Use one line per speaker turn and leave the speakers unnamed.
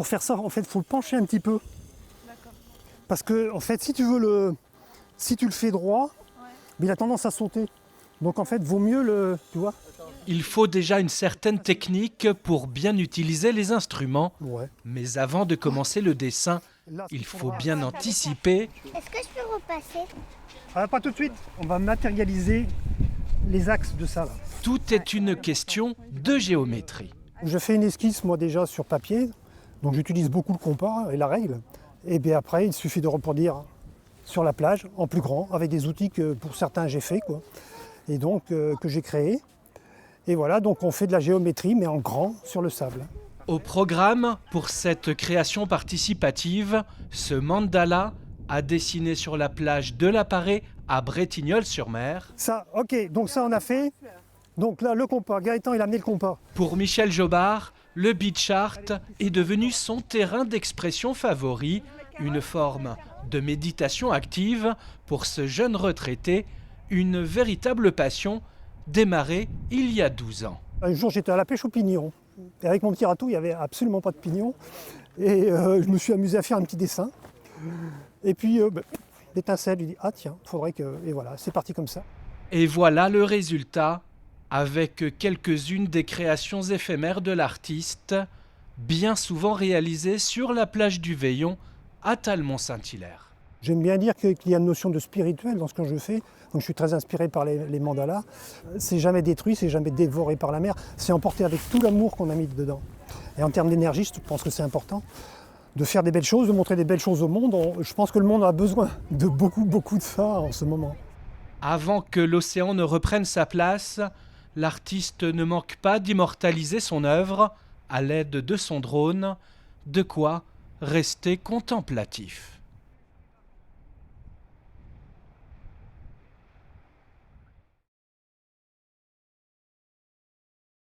Pour faire ça, en fait, il faut le pencher un petit peu. Parce que, en fait, si tu le fais droit, mais il a tendance à sauter. Donc, en fait, vaut mieux tu vois.
Il faut déjà une certaine technique pour bien utiliser les instruments.
Ouais.
Mais avant de commencer le dessin,
Là,
il faut bien anticiper.
Est-ce que je peux repasser?
Ah, pas tout de suite. On va matérialiser les axes de ça, là.
Tout est une question de géométrie.
Je fais une esquisse, moi, déjà, sur papier. Donc, j'utilise beaucoup le compas et la règle. Et bien après, il suffit de reproduire sur la plage, en plus grand, avec des outils que, pour certains, j'ai fait, quoi. Et donc, que j'ai créé. Et voilà, donc on fait de la géométrie, mais en grand, sur le sable.
Au programme, pour cette création participative, ce mandala à dessiner sur la plage de la Parée à Bretignolles-sur-Mer.
Ça, ok, donc ça on a fait. Donc là, le compas, Gaëtan, il a amené le compas.
Pour Michel Jobard, le beach art est devenu son terrain d'expression favori, une forme de méditation active pour ce jeune retraité, une véritable passion démarrée il y a 12 ans.
Un jour, j'étais à la pêche aux pignons. Et avec mon petit râteau, il n'y avait absolument pas de pignons. Et je me suis amusé à faire un petit dessin. Et puis, l'étincelle, il dit, ah tiens, faudrait que... Et voilà, c'est parti comme ça.
Et voilà le résultat, avec quelques-unes des créations éphémères de l'artiste, bien souvent réalisées sur la plage du Veillon à Talmont-Saint-Hilaire.
J'aime bien dire qu'il y a une notion de spirituel dans ce que je fais. Donc je suis très inspiré par les mandalas. C'est jamais détruit, c'est jamais dévoré par la mer. C'est emporté avec tout l'amour qu'on a mis dedans. Et en termes d'énergie, je pense que c'est important de faire des belles choses, de montrer des belles choses au monde. Je pense que le monde a besoin de beaucoup de ça en ce moment.
Avant que l'océan ne reprenne sa place, l'artiste ne manque pas d'immortaliser son œuvre à l'aide de son drone, de quoi rester contemplatif.